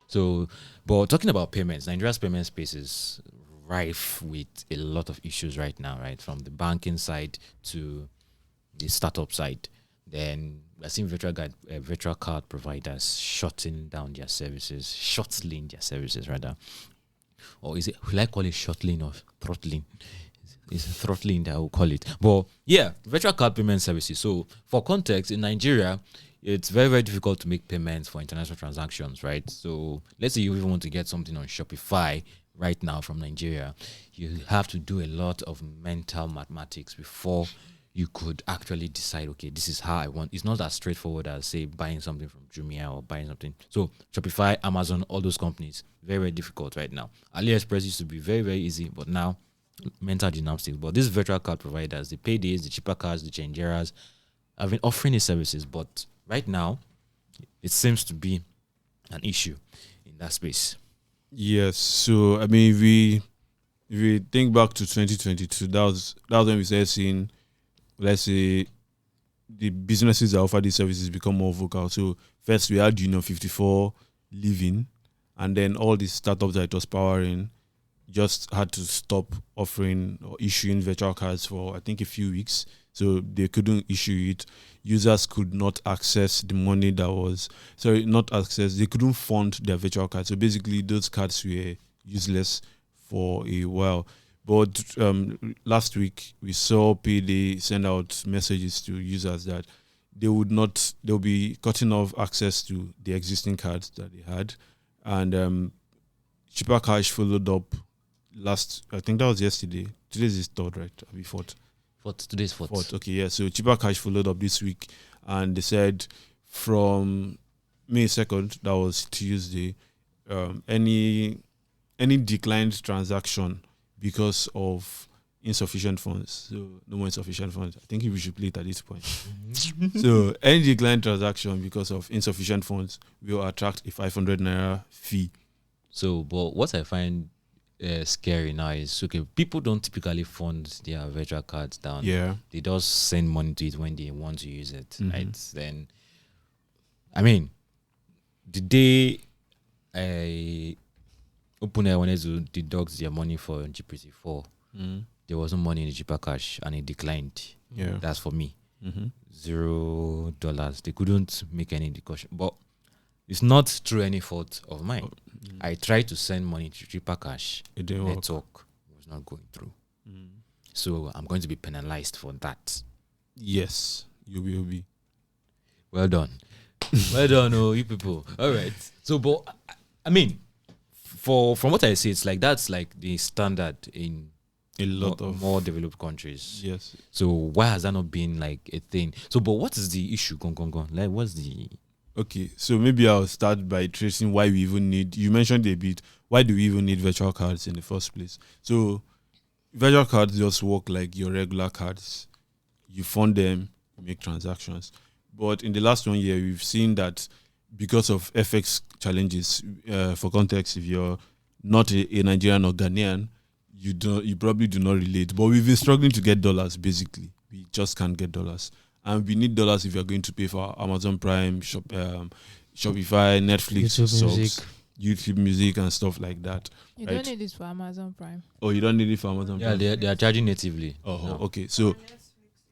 So, but talking about payments, Nigeria's payment space is rife with a lot of issues right now, right? From the banking side to the startup side. Then I've seen virtual card providers shutting down their services, shuttling their services rather. Or is it, will I call it shuttling or throttling? It's throttling that I will call it. But yeah, virtual card payment services. So for context, in Nigeria, it's very, very difficult to make payments for international transactions, right? So let's say you even want to get something on Shopify right now from Nigeria, you have to do a lot of mental mathematics before you could actually decide, okay, this is how I want. It's not as straightforward as, say, buying something from Jumia or buying something. So Shopify, Amazon, all those companies, very, very difficult right now. AliExpress used to be very, very easy, but now mental gymnastics. But these virtual card providers, the Paydays, the cheaper cards, the Changeras, have been offering these services, but right now, it seems to be an issue in that space. Yes. So I mean, if we think back to 2022, that was when we started seeing, let's say, the businesses that offer these services become more vocal. So first we had 54 leaving, and then all these startups that it was powering just had to stop offering or issuing virtual cards for I think a few weeks. So they couldn't issue it. Users could not access the money that was not access. They couldn't fund their virtual cards. So basically, those cards were useless for a while. But last week we saw Payday send out messages to users that they'll be cutting off access to the existing cards that they had, and Cheaper Cash followed up I think that was yesterday. Today's is third, right? I'll be fourth. Today's fourth. Okay, yeah. So Cheaper Cash followed up this week, and they said from May 2nd, that was Tuesday, any declined transaction because of insufficient funds. So no more insufficient funds. I think we should play it at this point. So any declined transaction because of insufficient funds will attract a 500 naira fee. So, but what I find scary now is, okay, people don't typically fund their virtual cards down. Yeah. They just send money to it when they want to use it, right? Then, I mean, the day OpenAI wanted to deduct their money for GPT-4, there wasn't money in the Cheaper Cash and it declined. Yeah. That's for me. $0. They couldn't make any deduction. But it's not through any fault of mine. I tried to send money to Cheaper Cash. It didn't work. Network was not going through. So I'm going to be penalized for that. Yes, you will be. Well done. Well done, you people. All right. So, but I mean, from what I see, it's like that's like the standard in a lot of more developed countries. Yes. So why has that not been like a thing? So, but what is the issue? Gone. Like, what's the... Okay, so maybe I'll start by tracing why we even need. You mentioned a bit. Why do we even need virtual cards in the first place? So, virtual cards just work like your regular cards. You fund them, you make transactions. But in the last 1 year, we've seen that because of FX challenges. For context, if you're not a Nigerian or Ghanaian, you probably do not relate. But we've been struggling to get dollars. Basically, we just can't get dollars. And we need dollars if you're going to pay for Amazon Prime, Shopify, Netflix, YouTube Music, and stuff like that. You don't need this for Amazon Prime. Oh, you don't need it for Amazon Prime? Yeah, they are charging natively. Oh, no. Okay. So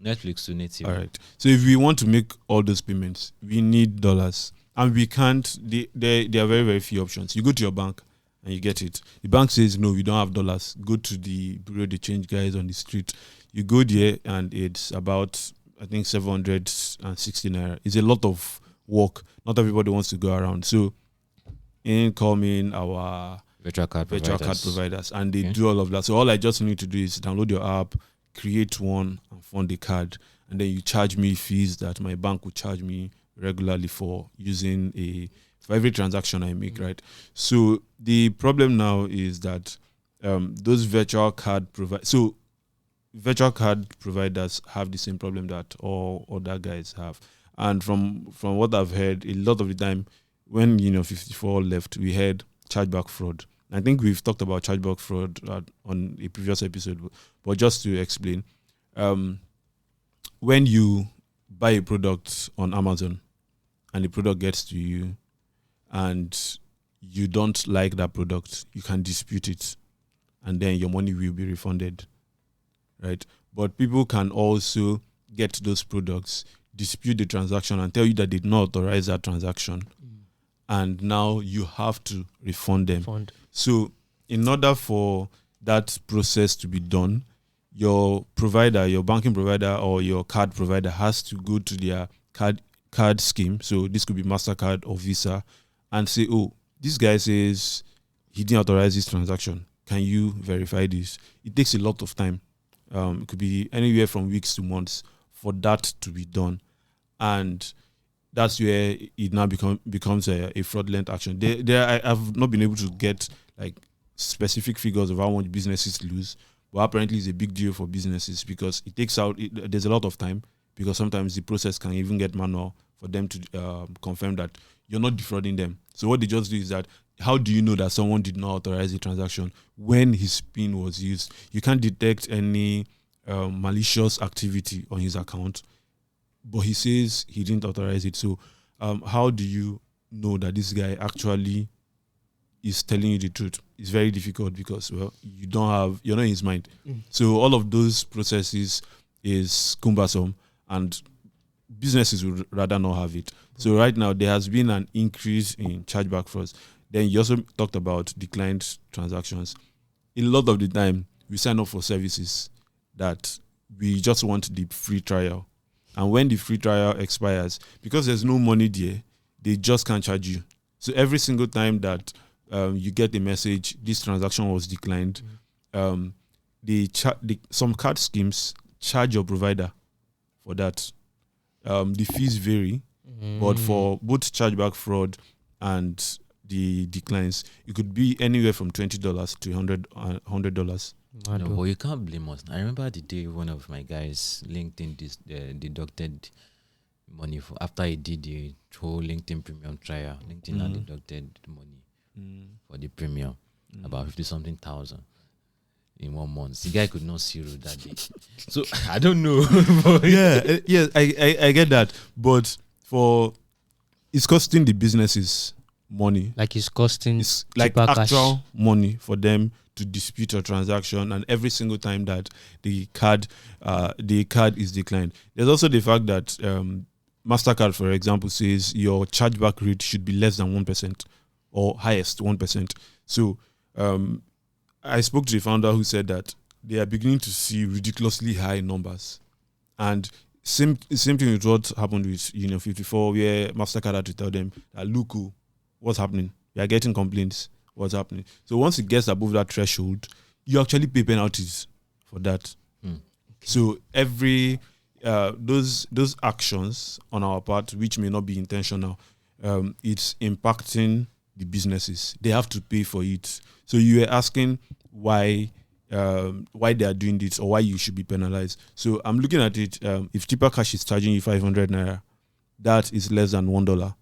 Netflix to native. All right. So if we want to make all those payments, we need dollars. And we can't, there are very, very few options. You go to your bank and you get it. The bank says, no, we don't have dollars. Go to the Bureau de Change guys on the street. You go there and it's about, I think, 760 naira. It's a lot of work. Not everybody wants to go around. So, in our virtual card providers, and they do all of that. So all I just need to do is download your app, create one, and fund the card, and then you charge me fees that my bank would charge me regularly for using for every transaction I make, right? So the problem now is that those virtual card providers have the same problem that all other guys have. And from what I've heard, a lot of the time when 54 left, we had chargeback fraud. I think we've talked about chargeback fraud on a previous episode, but just to explain, when you buy a product on Amazon and the product gets to you and you don't like that product, you can dispute it, and then your money will be refunded, right? But people can also get those products, dispute the transaction, and tell you that they did not authorize that transaction, and now you have to refund them. So, in order for that process to be done, your provider, your banking provider or your card provider has to go to their card scheme. So this could be MasterCard or Visa, and say, oh, this guy says he didn't authorize this transaction. Can you verify this? It takes a lot of time. It could be anywhere from weeks to months for that to be done. And that's where it now becomes a fraudulent action. I've not been able to get like specific figures of how much businesses lose, but apparently it's a big deal for businesses because it takes out, there's a lot of time, because sometimes the process can even get manual for them to confirm that you're not defrauding them. So what they just do is that, how do you know that someone did not authorize the transaction when his PIN was used? You can't detect any malicious activity on his account, but he says he didn't authorize it. So how do you know that this guy actually is telling you the truth? It's very difficult because, well, you're not in his mind. So all of those processes is cumbersome, and businesses would rather not have it. So right now there has been an increase in chargeback frauds. Then you also talked about declined transactions. A lot of the time we sign up for services that we just want the free trial, and when the free trial expires, because there's no money there, they just can't charge you. So every single time that you get a message, this transaction was declined, some card schemes charge your provider for that. The fees vary, but for both chargeback fraud and the declines, it could be anywhere from $20 to $100. No, but you can't blame us. I remember the day one of my guys LinkedIn deducted money for, after he did the whole LinkedIn premium trial. LinkedIn now deducted the money for the premium, about 50-something thousand in 1 month. The guy could not see road that day. So I don't know. I get that, but it's costing the businesses money. Like it's costing, it's like actual money for them to dispute a transaction, and every single time that the card is declined. There's also the fact that MasterCard, for example, says your chargeback rate should be less than 1% or highest 1%. So I spoke to the founder who said that they are beginning to see ridiculously high numbers. And same thing with what happened with Union 54, where MasterCard had to tell them that, look, what's happening? We are getting complaints. What's happening? So once it gets above that threshold, you actually pay penalties for that. Okay. So every those actions on our part, which may not be intentional, it's impacting the businesses. They have to pay for it. So you were asking why they are doing this or why you should be penalized. So I'm looking at it. If Chipper Cash is charging you 500 naira, that is less than $1.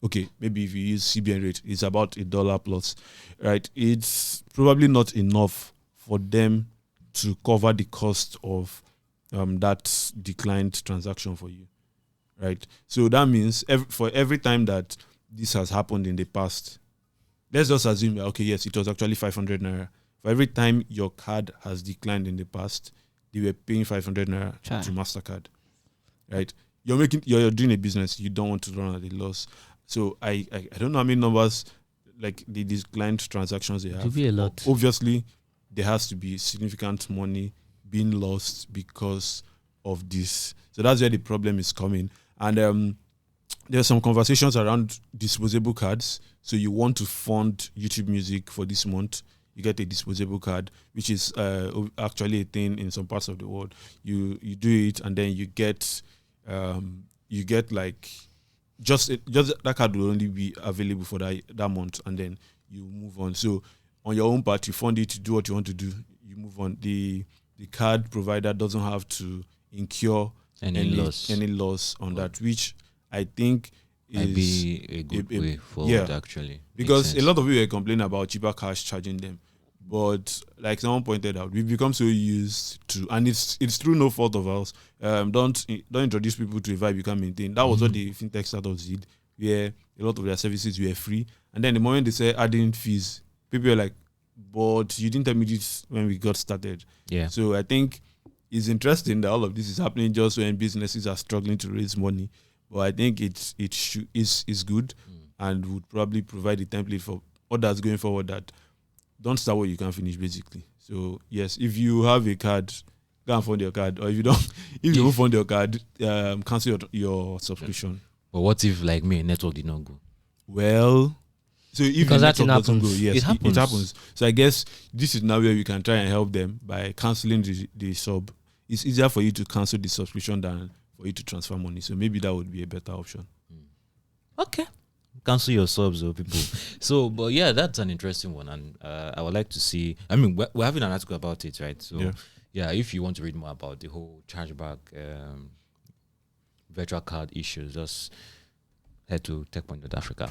Okay, maybe if you use CBN rate, it's about $1 plus, right? It's probably not enough for them to cover the cost of that declined transaction for you, right? So that means for every time that this has happened in the past, let's just assume that, okay, yes, it was actually 500 naira. For every time your card has declined in the past, they were paying 500 naira to MasterCard, right? You're doing a business, you don't want to run at a loss. So I don't know how many numbers, like the declined transactions they have. It will be a lot. Obviously, there has to be significant money being lost because of this. So that's where the problem is coming. And there are some conversations around disposable cards. So you want to fund YouTube Music for this month, you get a disposable card, which is actually a thing in some parts of the world. You do it, and then you get like just that card will only be available for that month, and then you move on. So on your own part, you fund it, you do what you want to do, you move on. The card provider doesn't have to incur any loss on that, which I think might be a good way forward, actually. Because a lot of people are complaining about Chipper Cash charging them. But like someone pointed out, we've become so used to, and it's through no fault of ours. Don't introduce people to a vibe you can't maintain. That was what the fintech startups did, where a lot of their services were free, And then the moment they say adding fees, people are like, but you didn't tell me this when we got started. Yeah. So I think it's interesting that all of this is happening just when businesses are struggling to raise money. But I think is good and would probably provide a template for others going forward that don't start what you can finish, basically. So yes, if you have a card, go and fund your card, or if you don't, if you don't fund your card, cancel your subscription. But what if, like me, network did not go? Well, so if Because the that network thing doesn't go, happens. yes, It happens. it happens. So I guess this is now where we can try and help them by canceling the sub. It's easier for you to cancel the subscription than for you to transfer money. So maybe that would be a better option. Okay. Cancel your subs, or people. So, but yeah, that's an interesting one, and I would like to see. I mean, we're having an article about it, right? So, yeah, if you want to read more about the whole chargeback, virtual card issues, just head to TechPoint.Africa.